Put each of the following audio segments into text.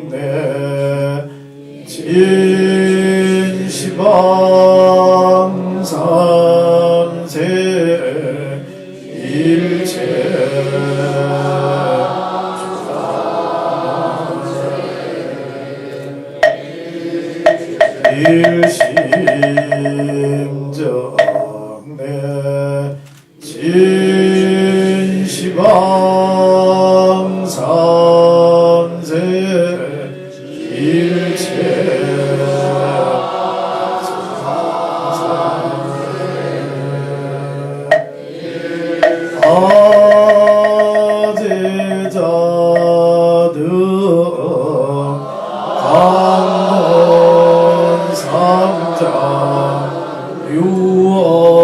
일심정내 진시방삼세 일체 일심정내 진시방삼세 일체 아제자등 강본삼자 유언삼보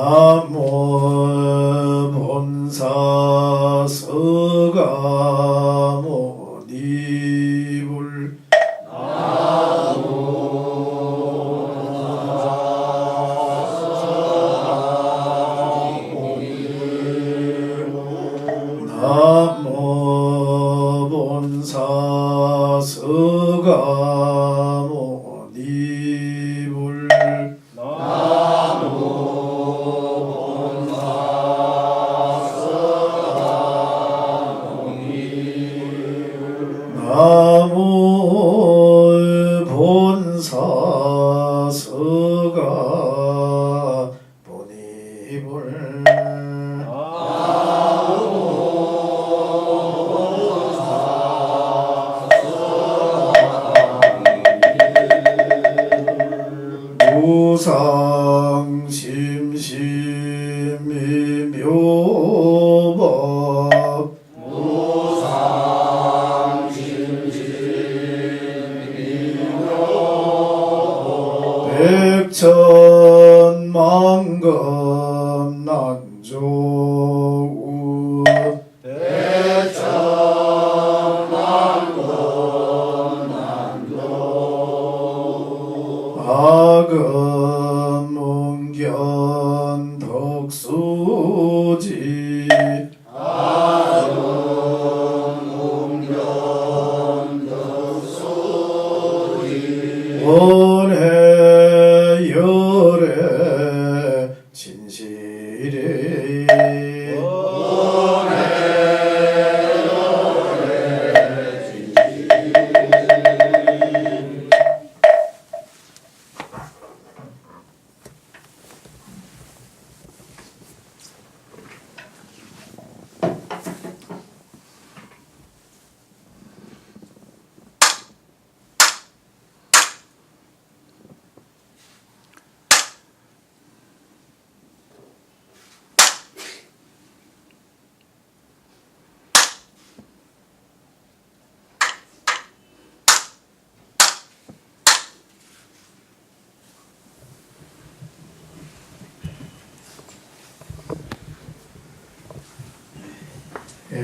나무 본사 서가모니불 나무 본사 서가모니불 나무 본사 서가모니불 무상심심이 묘법 백천만금 난조우 아금문견 덕수지 원해 열애 진실이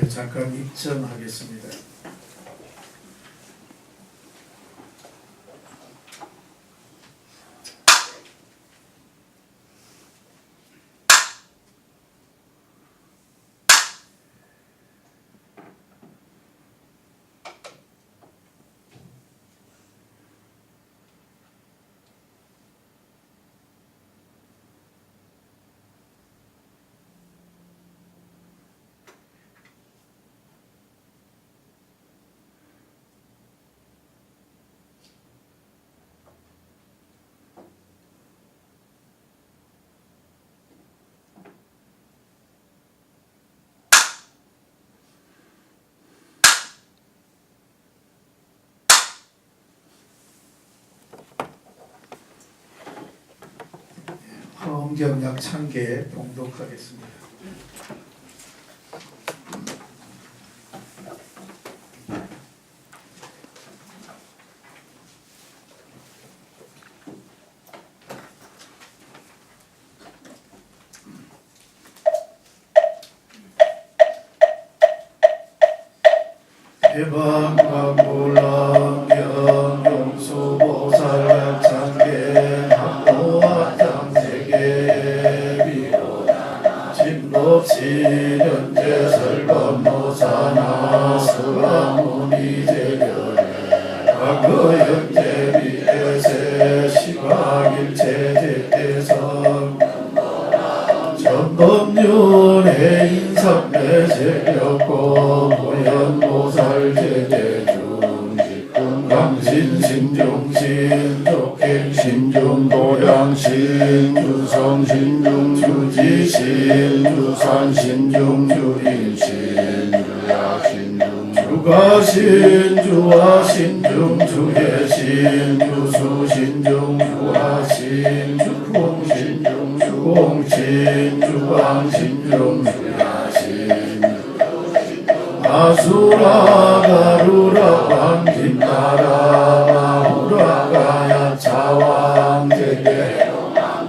잠깐 입점하겠습니다. 화엄경약 1000개 봉독하겠습니다. 해방광불랑경 용수보살약창계 한모화장세계 진법시 현재 설법노사나 서가모니제결 과거 현재 미래세 시각일체제대성 전법륜의 인삼매제력고 보현모살제대중 직분강신 신중신 족행신중 도양신 주성신중 주지신 주산신중 주인신 주야신중 주가신 주화신중 주예신 주수신중 주화신 주풍신중 주공신 주광신중 주야신 아수라 가루라 왕긴나라 마후라가 야차왕 제계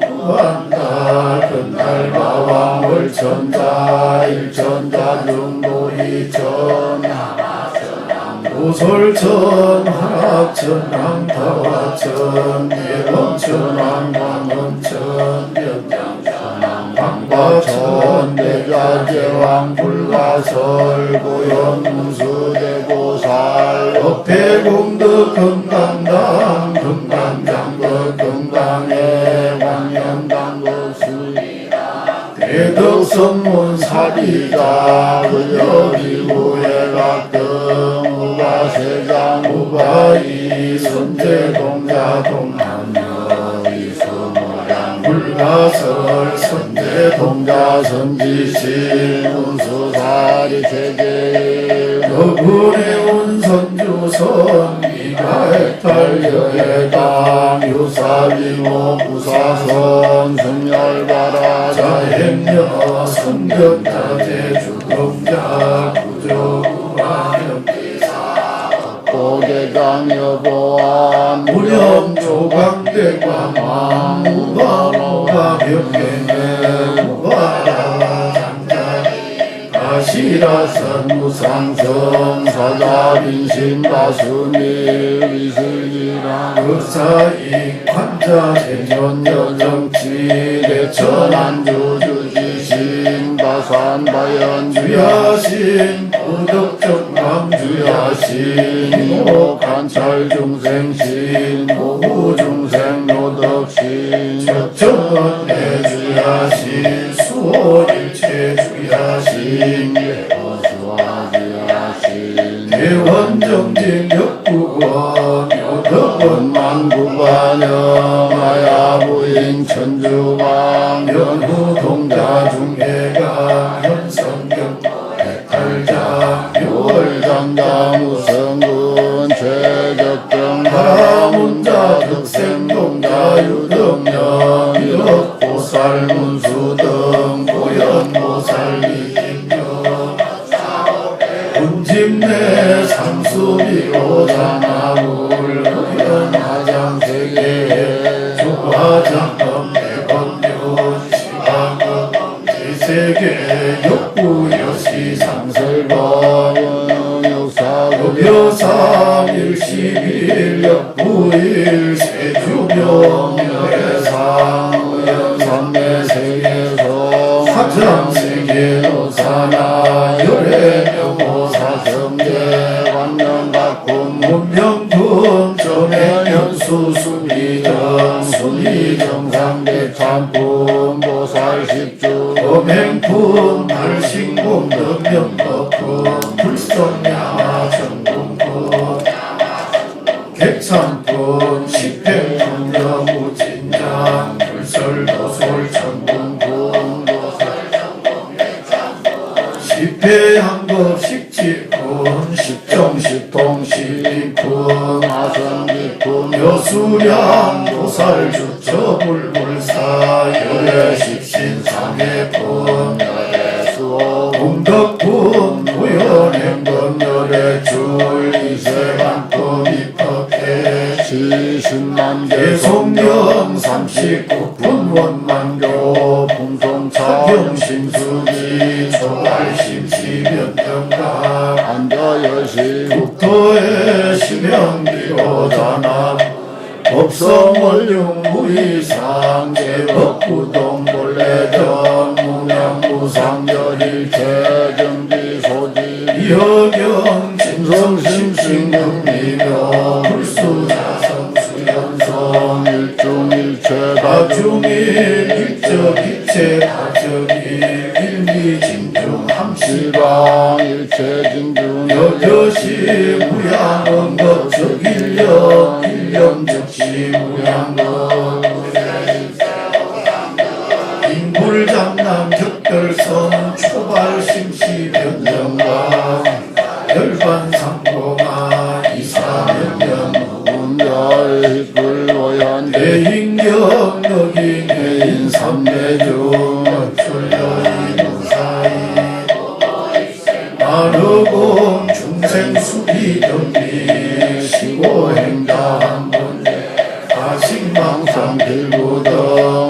무한다 근날 바왕 월천자 일천자 중도 이천 오솔천 하락천 랑타화천 예범천 왕광원천 연장천 방과천 대자제왕 불가설 고연무수대고살 업회공덕 금강당 금강장덕 금강의 광연당덕 수리라 대덕성문 사리자 근여비구해각등 우바세장 우바이 선제동자 동남여 이수모량 불가설 선제동자 선지신 운수사리 세계 너군의 운선주선 미가해탈여해당 유사비모 부사선 승열바라 자행여 성견자재 주동자 구조구마현기사 고대강 여보안 무렴조강대광왕 우바무가 병행해 우바라 장자리 아시라선 무상성 사자빈신 다수미 위슬기랑 의사이 관자 대전여정치 대천안주주지신 다산바연 주야신 부덕정광 주야신 오관찰중생신 오후중생 노덕신 척천내 주야신 수호일체 주야신 예호수아주야신 대원정진 역구원 요덕원 만구반영 마야부인 천주왕 연후동자 중해가 현성경 백탈장 유월장자 무성군 최적경 하문자 득생동자 유덕년 일억보살 문수등 고연보살 미김경 군집내 상수비로 자나물 흑연화장세계 조화장검 대검륜 시방검 지세계 욕구여시 상설법은 역사급여상 일십일 역부일 세주병 여해상 의연삼매세계성 사장세계노사나 열애명호사성제 관명각군 문명품 전해연수 수미정 순위정상대참품 보살십주 범행품 말신공 능명법품 불성야마 전공품 객산품 식행품 여무진장 불설도솔 전공품 십회한급 식지품 십정식통 시리품 아성기품 여수량 도살주처 불불사 열애십신상해품 열애수호 공덕품 무연행금 열애줄 이세간품 입학해 시신만개 송경 39분 원만교 풍송차 병신수기 초발심시변경각 안자여시 하나 법성원룡 무이상 제법구동 본래전 무명무상열일체 정지소지 이허경 진성심신경미묘 불수자성수연성 일중일체 다중일 일적일체 다적일 일미진중 함시방 일체진중 여여시 무양언급적일력 일념적시 무양언 인불장남 격별선 초발심시 변정강 열반상공아 이사면면 운자의불로얀 대인경 너기 대인삼매중 출여이무사이 마르공 중생수비경비 시고행자한분 가식망상 길구등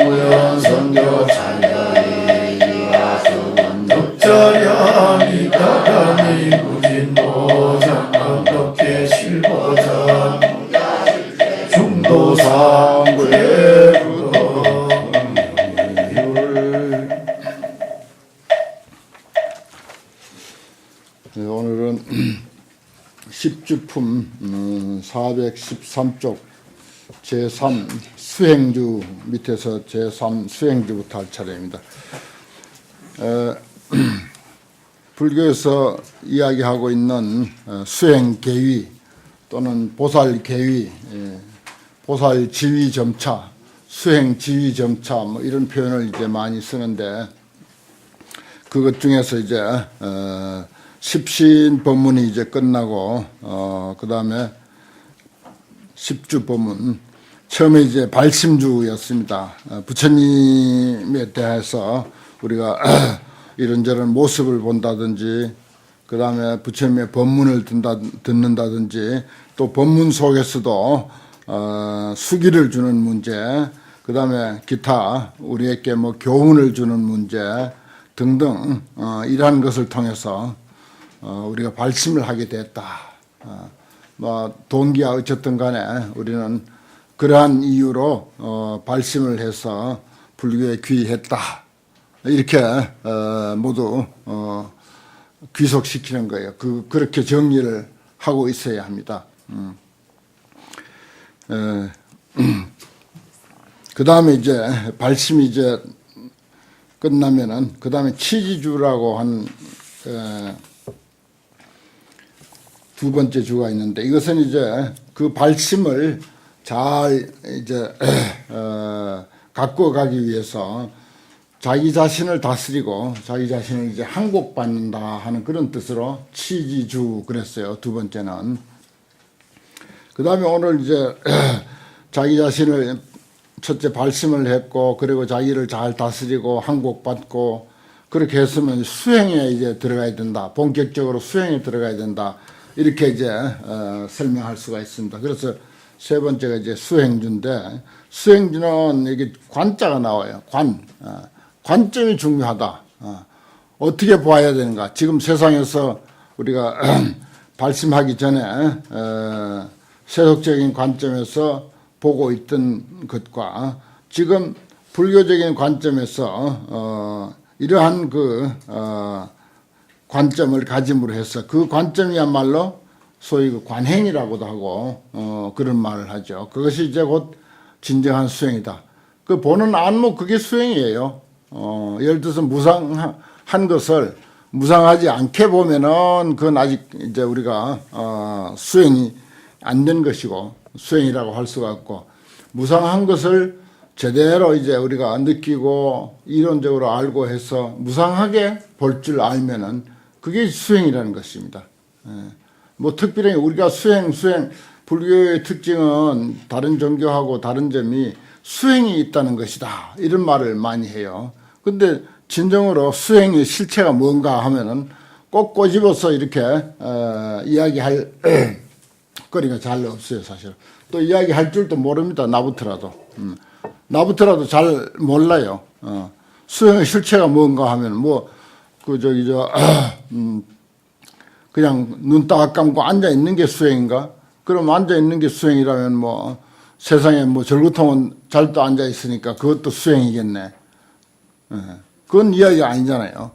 우연성교 찬여이기와서원 덕자량이 따라니 무진보장 어떻게 실보장 중도상구의 오늘은 10주품 413쪽 제3 수행주 밑에서 제3 수행주부터 할 차례입니다. 불교에서 이야기하고 있는 수행계위 또는 보살계위, 보살지위점차, 수행지위점차 뭐 이런 표현을 이제 많이 쓰는데 그것 중에서 이제 십신 법문이 이제 끝나고 그 다음에 십주 법문 처음에 이제 발심주였습니다. 부처님에 대해서 우리가 이런저런 모습을 본다든지 그 다음에 부처님의 법문을 듣는다든지 또 법문 속에서도 수기를 주는 문제 그 다음에 기타 우리에게 뭐 교훈을 주는 문제 등등 이러한 것을 통해서 우리가 발심을 하게 됐다. 뭐 동기야 어쨌든 간에 우리는 그러한 이유로 발심을 해서 불교에 귀했다. 이렇게 모두 귀속시키는 거예요. 그렇게 정리를 하고 있어야 합니다. 그 다음에 이제 발심이 이제 끝나면은 그 다음에 치지주라고 한 두 번째 주가 있는데 이것은 이제 그 발심을 잘 이제 갖고 가기 위해서 자기 자신을 다스리고 자기 자신을 이제 항복받는다 하는 그런 뜻으로 치지주 그랬어요. 두 번째는. 그 다음에 오늘 이제 자기 자신을 첫째 발심을 했고 그리고 자기를 잘 다스리고 항복받고 그렇게 했으면 수행에 이제 들어가야 된다. 본격적으로 수행에 들어가야 된다. 이렇게 이제 설명할 수가 있습니다. 그래서 세 번째가 이제 수행주인데 수행주는 여기 관자가 나와요. 관점이 중요하다. 어떻게 봐야 되는가. 지금 세상에서 우리가 발심하기 전에 세속적인 관점에서 보고 있던 것과 지금 불교적인 관점에서 이러한 관점을 가짐으로 해서 그 관점이야말로 소위 그 관행이라고도 하고 그런 말을 하죠. 그것이 이제 곧 진정한 수행이다. 그 보는 안목 그게 수행이에요. 예를 들어서 무상한 것을 무상하지 않게 보면은 그건 아직 이제 우리가 수행이 안 된 것이고 수행이라고 할 수가 없고 무상한 것을 제대로 이제 우리가 느끼고 이론적으로 알고 해서 무상하게 볼 줄 알면은 그게 수행이라는 것입니다. 뭐 특별히 우리가 수행 불교의 특징은 다른 종교하고 다른 점이 수행이 있다는 것이다. 이런 말을 많이 해요. 근데 진정으로 수행의 실체가 뭔가 하면은 꼭 꼬집어서 이렇게 이야기할 거리가 잘 없어요, 사실. 또 이야기할 줄도 모릅니다. 나부터라도. 나부터라도 잘 몰라요. 수행의 실체가 뭔가 하면 그냥 눈 딱 감고 앉아 있는 게 수행인가? 그럼 앉아 있는 게 수행이라면 뭐 세상에 뭐 절구통은 잘도 앉아 있으니까 그것도 수행이겠네. 그건 이야기가 아니잖아요.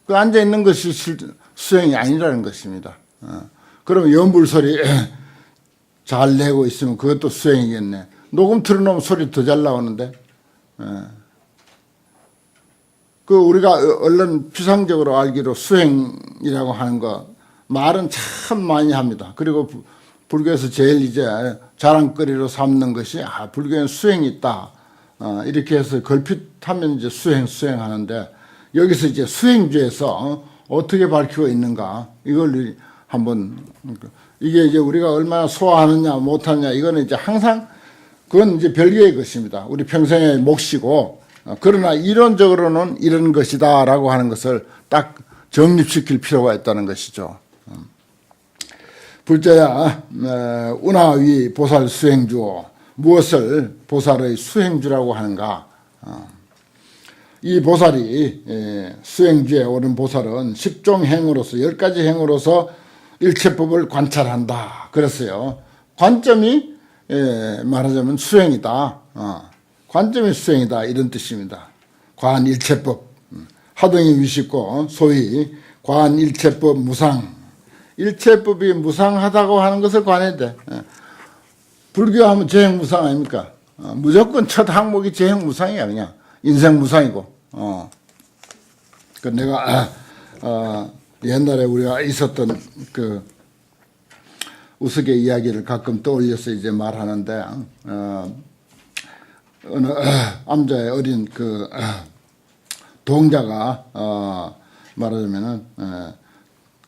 그 앉아 있는 것이 수행이 아니라는 것입니다. 그러면 연불소리 잘 내고 있으면 그것도 수행이겠네. 녹음 틀어놓으면 소리 더 잘 나오는데. 그 우리가 얼른 피상적으로 알기로 수행이라고 하는 거 말은 참 많이 합니다. 그리고 불교에서 제일 이제 자랑거리로 삼는 것이 불교에는 수행이 있다. 이렇게 해서 걸핏하면 이제 수행하는데 여기서 이제 수행주에서 어떻게 밝히고 있는가 이걸 한번 이게 이제 우리가 얼마나 소화하느냐 못하느냐 이거는 이제 항상 그건 이제 별개의 것입니다. 우리 평생의 몫이고 그러나 이론적으로는 이런 것이다라고 하는 것을 딱 정립시킬 필요가 있다는 것이죠. 불자야 운하위 보살 수행주 무엇을 보살의 수행주라고 하는가. 이 보살이 수행주에 오른 보살은 10종 행으로서 10가지 행으로서 일체법을 관찰한다 그랬어요. 관점이 말하자면 수행이다. 관점이 수행이다 이런 뜻입니다. 관일체법 하등이 위식고 소위 관일체법 무상 일체법이 무상하다고 하는 것을 관해야 돼. 불교하면 재행무상 아닙니까? 무조건 첫 항목이 재행무상이야. 그냥 인생무상이고. 그 내가 옛날에 우리가 있었던 그 우스개 이야기를 가끔 떠올려서 이제 말하는데 어느 암자의 어린 그 동자가 말하자면은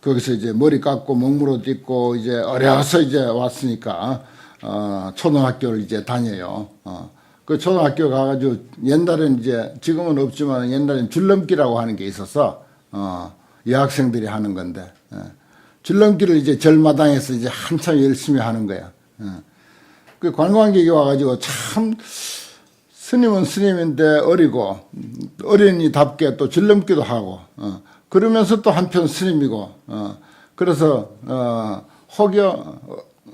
거기서 이제 머리 깎고 먹물옷 입고 이제 어려서 이제 왔으니까 초등학교를 이제 다녀요. 그 초등학교 가가지고 옛날엔 이제 지금은 없지만 옛날엔 줄넘기라고 하는 게 있어서 여학생들이 하는 건데 줄넘기를 이제 절마당에서 이제 한참 열심히 하는 거야. 그 관광객이 와가지고 참 스님은 스님인데 어리고 어린이답게 또 줄넘기도 하고 그러면서 또 한편 스님이고 그래서 혹여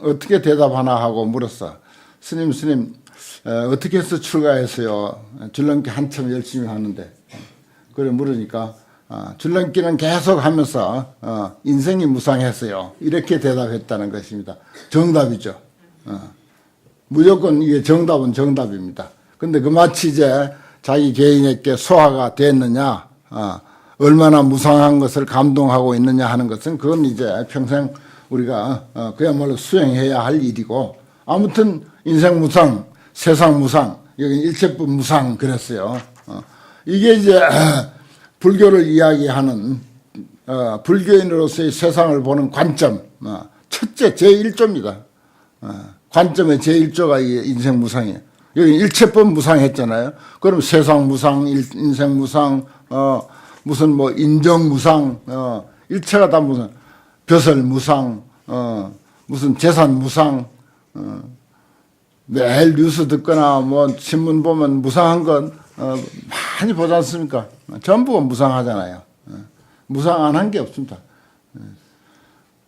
어떻게 대답하나 하고 물었어. 스님 어떻게 해서 출가했어요? 줄넘기 한참 열심히 하는데. 그래 물으니까 줄넘기는 계속 하면서 인생이 무상했어요. 이렇게 대답했다는 것입니다. 정답이죠. 무조건 이게 정답은 정답입니다. 근데 그 마치 이제 자기 개인에게 소화가 됐느냐, 얼마나 무상한 것을 감동하고 있느냐 하는 것은 그건 이제 평생 우리가 그야말로 수행해야 할 일이고 아무튼 인생 무상, 세상 무상, 여기 일체법 무상 그랬어요. 이게 이제 불교를 이야기하는 불교인으로서의 세상을 보는 관점, 첫째 제1조입니다. 관점의 제1조가 이게 인생 무상이에요. 여기 일체법 무상 했잖아요. 그럼 세상 무상, 인생 무상, 무슨 뭐 인정 무상, 일체가 다 무상, 벼슬 무상, 무슨 재산 무상, 매일 뉴스 듣거나 뭐 신문 보면 무상한 건 많이 보지 않습니까? 전부가 무상하잖아요. 무상 안 한 게 없습니다.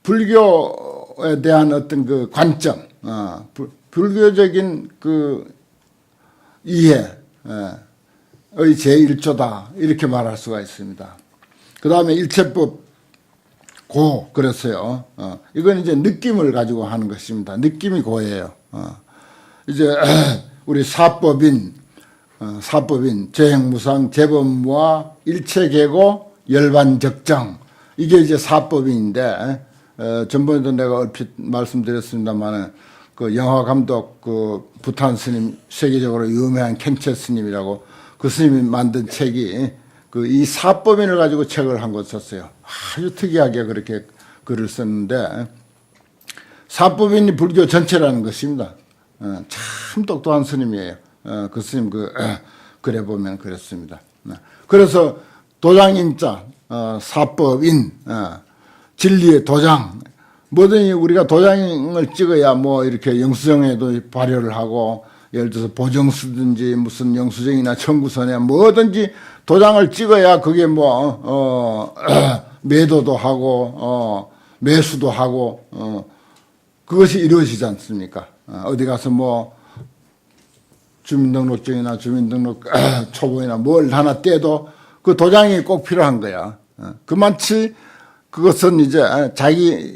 불교에 대한 어떤 그 관점, 불교적인 그 이해의 제1조다 이렇게 말할 수가 있습니다. 그 다음에 일체법 고 그랬어요. 이건 이제 느낌을 가지고 하는 것입니다. 느낌이 고예요. 이제 우리 사법인 재행무상 재범무와 일체계고 열반적정 이게 이제 사법인인데 전번에도 내가 얼핏 말씀드렸습니다만은 그 영화 감독 그 부탄 스님 세계적으로 유명한 켄체 스님이라고 그 스님이 만든 책이 그 이 사법인을 가지고 책을 한 권 썼어요. 아주 특이하게 그렇게 글을 썼는데 사법인이 불교 전체라는 것입니다. 참 똑똑한 스님이에요. 그 스님 글에 보면 그랬습니다. 그래서 도장인자, 사법인, 진리의 도장, 뭐든지 우리가 도장을 찍어야 뭐 이렇게 영수증에도 발효를 하고 예를 들어서 보정수든지 무슨 영수증이나 청구서나 뭐든지 도장을 찍어야 그게 뭐 매도도 하고 매수도 하고 그것이 이루어지지 않습니까? 어디 가서 뭐 주민등록증이나 주민등록 초본이나 뭘 하나 떼도 그 도장이 꼭 필요한 거야. 그만치 그것은 이제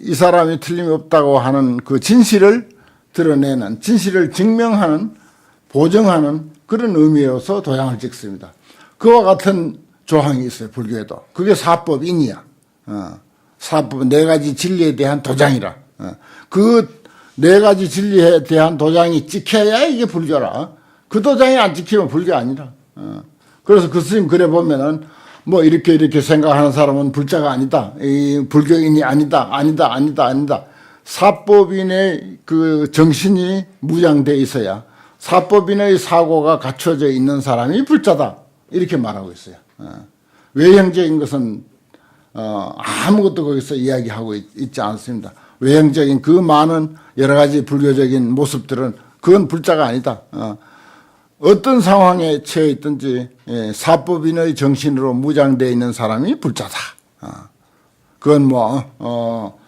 이 사람이 틀림이 없다고 하는 그 진실을 드러내는, 진실을 증명하는, 보증하는 그런 의미여서 도장을 찍습니다. 그와 같은 조항이 있어요, 불교에도. 그게 사법인이야. 사법, 네 가지 진리에 대한 도장이라. 그 네 가지 진리에 대한 도장이 찍혀야 이게 불교라. 그 도장이 안 찍히면 불교 아니라. 그래서 그 스님 그래 보면은 뭐 이렇게 생각하는 사람은 불자가 아니다. 이 불교인이 아니다. 사법인의 그 정신이 무장돼 있어야 사법인의 사고가 갖춰져 있는 사람이 불자다. 이렇게 말하고 있어요. 외형적인 것은 아무것도 거기서 이야기하고 있지 않습니다. 외형적인 그 많은 여러 가지 불교적인 모습들은 그건 불자가 아니다. 어떤 상황에 처해 있든지 사법인의 정신으로 무장되어 있는 사람이 불자다. 그건 뭐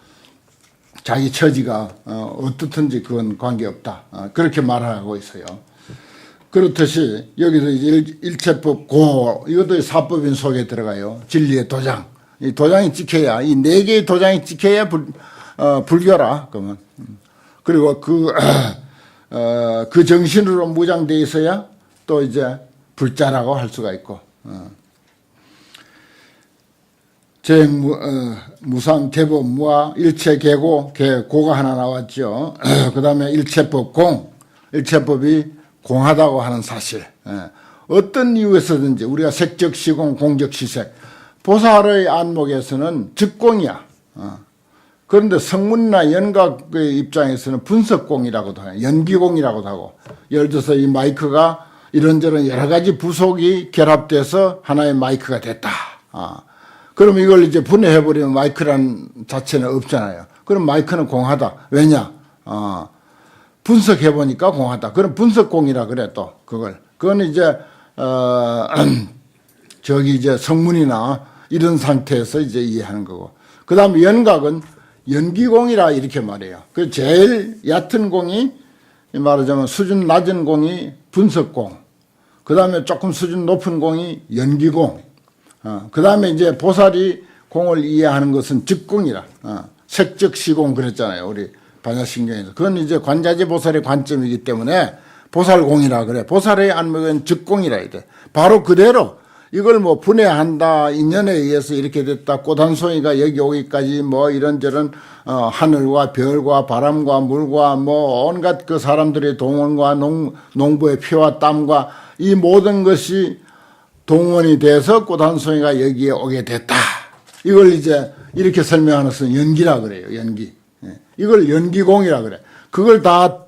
자기 처지가 어떻든지 그건 관계없다. 그렇게 말하고 있어요. 그렇듯이 여기서 이제 일체법 고 이것도 사법인 속에 들어가요. 진리의 도장. 이 도장이 찍혀야 이 네 개의 도장이 찍혀야 불교라. 그러면 그리고 그 정신으로 무장되어 있어야 또 이제 불자라고 할 수가 있고. 무상, 대법, 무아, 일체, 계고, 고가 하나 나왔죠. 그 다음에 일체법, 일체법이 공하다고 하는 사실. 어떤 이유에서든지 우리가 색적 시공, 공적 시색. 보살의 안목에서는 즉공이야. 그런데 성문이나 연각의 입장에서는 분석공이라고도 해요. 연기공이라고도 하고. 예를 들어서 이 마이크가 이런저런 여러 가지 부속이 결합돼서 하나의 마이크가 됐다. 그럼 이걸 이제 분해해버리면 마이크란 자체는 없잖아요. 그럼 마이크는 공하다. 왜냐? 분석해보니까 공하다. 그럼 분석공이라 그래, 또, 그걸. 그건 이제, 저기 이제 성문이나 이런 상태에서 이제 이해하는 거고. 그 다음에 연각은 연기공이라 이렇게 말해요. 그 제일 얕은 공이 말하자면 수준 낮은 공이 분석공. 그 다음에 조금 수준 높은 공이 연기공. 그 다음에 이제 보살이 공을 이해하는 것은 즉공이라. 색적 시공 그랬잖아요. 우리 반야신경에서. 그건 이제 관자재 보살의 관점이기 때문에 보살공이라 그래. 보살의 안목은 즉공이라 이래. 바로 그대로 이걸 뭐 분해한다, 인연에 의해서 이렇게 됐다, 꽃 한 송이가 여기 오기까지 뭐 이런저런 하늘과 별과 바람과 물과 뭐 온갖 그 사람들의 동원과 농부의 피와 땀과 이 모든 것이 동원이 돼서 꽃 한 송이가 여기에 오게 됐다. 이걸 이제 이렇게 설명하는 것은 연기라 그래요. 연기. 이걸 연기공이라 그래. 그걸 다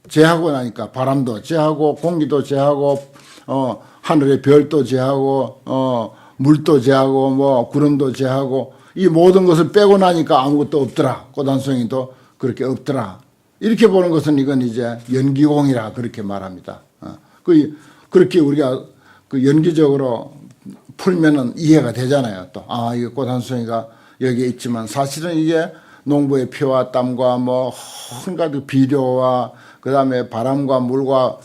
제하고 나니까 바람도 제하고 공기도 제하고 하늘의 별도 제하고 물도 제하고 뭐 구름도 제하고 이 모든 것을 빼고 나니까 아무것도 없더라. 꽃 한 송이도 그렇게 없더라. 이렇게 보는 것은 이건 이제 연기공이라 그렇게 말합니다. 그렇게 우리가 그 연기적으로 풀면은 이해가 되잖아요. 또 이거 꽃 한 송이가 여기에 있지만 사실은 이게 농부의 피와 땀과 뭐 한가득 비료와 그 다음에 바람과 물과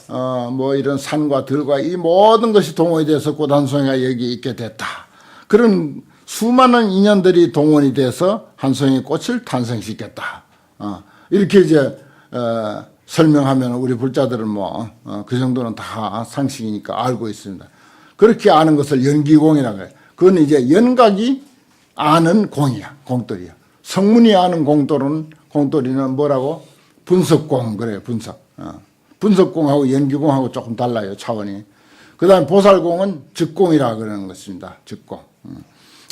뭐 이런 산과 들과 이 모든 것이 동원이 돼서 꽃 한 송이가 여기 있게 됐다. 그런 수많은 인연들이 동원이 돼서 한 송이 꽃을 탄생시켰다. 이렇게 이제 설명하면 우리 불자들은 뭐 그 정도는 다 상식이니까 알고 있습니다. 그렇게 아는 것을 연기공이라고 해요. 그건 이제 연각이 아는 공이야. 공돌이야. 성문이 아는 공돌이는 뭐라고? 분석공 그래요. 분석. 분석공하고 연기공하고 조금 달라요. 차원이. 그 다음에 보살공은 즉공이라 그러는 것입니다. 즉공.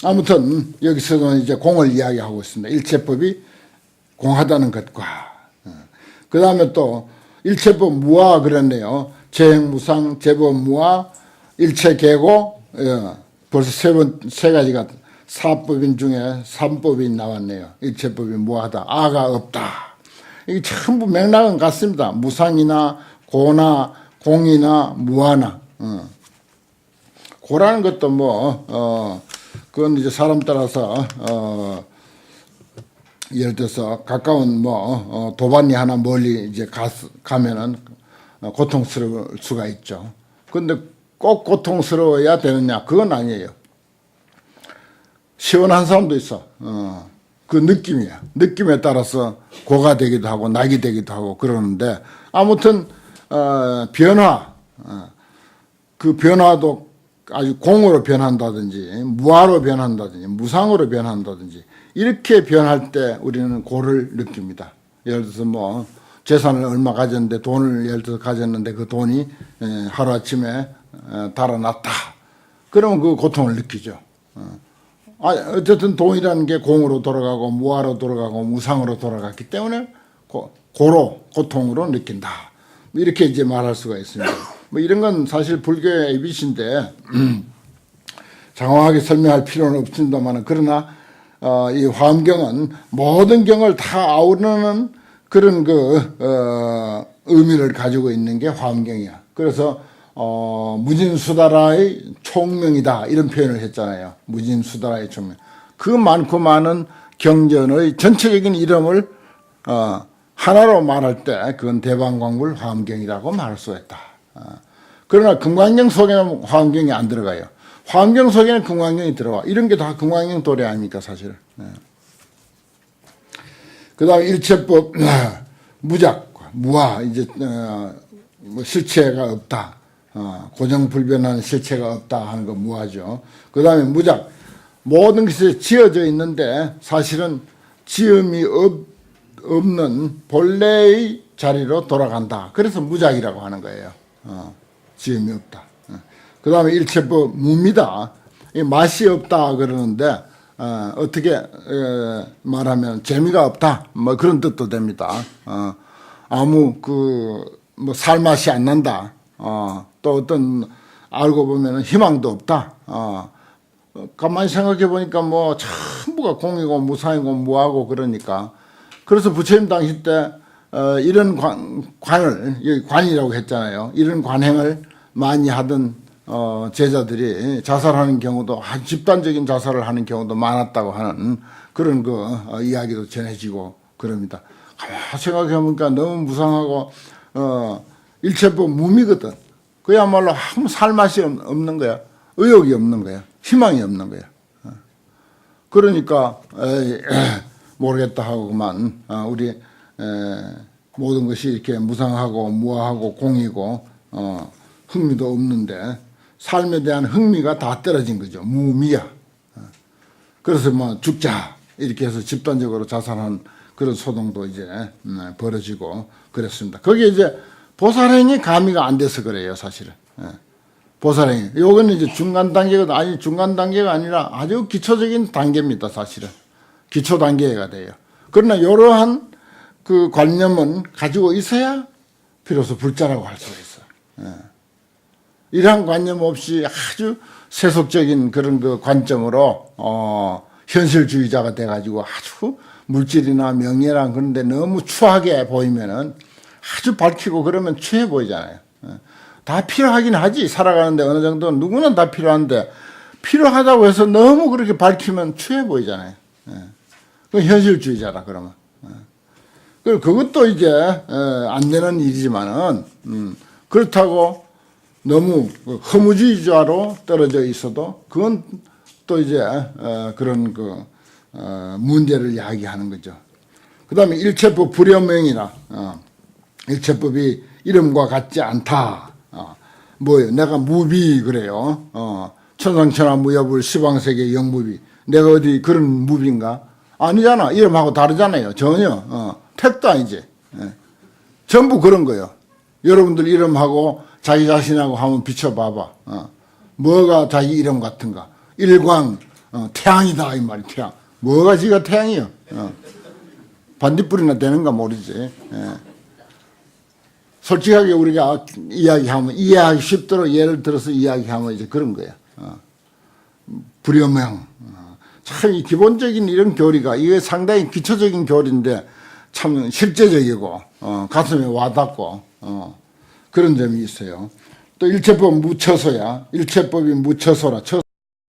아무튼 여기서는 이제 공을 이야기하고 있습니다. 일체법이 공하다는 것과 그 다음에 또 일체법 무아 그랬네요. 재행무상, 제법무아, 일체계고 벌써 세 가지가 사법인 중에 삼법이 나왔네요. 일체법이 무아하다. 아가 없다. 이게 전부 맥락은 같습니다. 무상이나 고나 공이나 무아나. 고라는 것도 그건 이제 사람 따라서 예를 들어서 가까운 도반이 하나 멀리 이제 가면은 고통스러울 수가 있죠. 근데 꼭 고통스러워야 되느냐? 그건 아니에요. 시원한 사람도 있어. 그 느낌이야. 느낌에 따라서 고가 되기도 하고 낙이 되기도 하고 그러는데 아무튼 변화, 그 변화도 아주 공으로 변한다든지 무아로 변한다든지 무상으로 변한다든지 이렇게 변할 때 우리는 고를 느낍니다. 예를 들어서 재산을 얼마 가졌는데 돈을 예를 들어서 가졌는데 그 돈이 하루아침에 달아났다. 그러면 그 고통을 느끼죠. 어쨌든 돈이라는 게 공으로 돌아가고 무아로 돌아가고 무상으로 돌아갔기 때문에 고통으로 느낀다. 이렇게 이제 말할 수가 있습니다. 이런 건 사실 불교의 ABC인데 장황하게 설명할 필요는 없습니다만 그러나 이 화엄경은 모든 경을 다 아우르는 그런 의미를 가지고 있는 게 화엄경이야. 그래서 무진수다라의 총명이다 이런 표현을 했잖아요. 무진수다라의 총명. 그 많고 많은 경전의 전체적인 이름을 하나로 말할 때 그건 대방광불 화엄경이라고 말할 수가 있다. 그러나 금강경 속에는 화엄경이 안 들어가요. 화엄경 속에는 금강경이 들어와. 이런 게 다 금강경 도래 아닙니까 사실. 그 다음에 일체법 무작 무아 이제 실체가 없다. 고정불변하는 실체가 없다 하는 거 무아죠. 그 다음에 무작 모든 것이 지어져 있는데 사실은 지음이 없는 본래의 자리로 돌아간다. 그래서 무작이라고 하는 거예요. 지음이 없다. 그 다음에 일체법 무미다. 맛이 없다 그러는데 어떻게 말하면 재미가 없다. 그런 뜻도 됩니다. 아무 살맛이 안 난다. 또 어떤 알고 보면 희망도 없다. 가만히 생각해 보니까 전부가 공이고 무상이고 무하고 그러니까 그래서 부처님 당시 때 이런 관을 여기 관이라고 했잖아요. 이런 관행을 많이 하던 제자들이 자살하는 경우도 집단적인 자살을 하는 경우도 많았다고 하는 그런 이야기도 전해지고 그럽니다. 가만히 생각해 보니까 너무 무상하고 일체법 무미거든. 그야말로 아무 살맛이 없는 거야. 의욕이 없는 거야. 희망이 없는 거야. 그러니까 모르겠다 하고만 우리 모든 것이 이렇게 무상하고 무아하고 공이고 흥미도 없는데 삶에 대한 흥미가 다 떨어진 거죠. 무미야. 그래서 죽자 이렇게 해서 집단적으로 자살한 그런 소동도 이제 벌어지고 그랬습니다. 거기에 이제 보살행이 가미가 안 돼서 그래요, 사실은. 보살행이. 요거는 이제 중간 단계가 중간 단계가 아니라 아주 기초적인 단계입니다, 사실은. 기초 단계가 돼요. 그러나 이러한 그 관념은 가지고 있어야 비로소 불자라고 할 수가 있어요. 이러한 관념 없이 아주 세속적인 그런 관점으로 현실주의자가 돼가지고 아주 물질이나 명예나 그런데 너무 추하게 보이면은 아주 밝히고 그러면 추해 보이잖아요. 다 필요하긴 하지. 살아가는데 어느 정도 누구는 다 필요한데 필요하다고 해서 너무 그렇게 밝히면 추해 보이잖아요. 그 현실주의자다 그러면. 그것도 이제 안 되는 일이지만은 그렇다고 너무 허무주의자로 떨어져 있어도 그건 또 이제 그런 문제를 이야기하는 거죠. 그 다음에 일체법 불여명이라 일체법이 이름과 같지 않다. 뭐예요? 내가 무비 그래요. 천상천하 무여불 시방세계 영무비. 내가 어디 그런 무비인가? 아니잖아. 이름하고 다르잖아요. 전혀. 택도 아니지. 전부 그런 거예요. 여러분들 이름하고 자기 자신하고 한번 비춰봐봐. 뭐가 자기 이름 같은가? 일광, 태양이다 이 말이 태양. 뭐가 지가 태양이요? 반딧불이나 되는가 모르지. 솔직하게 우리가 이야기하면 이해하기 쉽도록 예를 들어서 이야기하면 이제 그런 거야. 불여명. 참 이 기본적인 이런 교리가 이게 상당히 기초적인 교리인데 참 실제적이고 가슴에 와닿고 그런 점이 있어요. 또 일체법 무처소야. 일체법이 무처소라.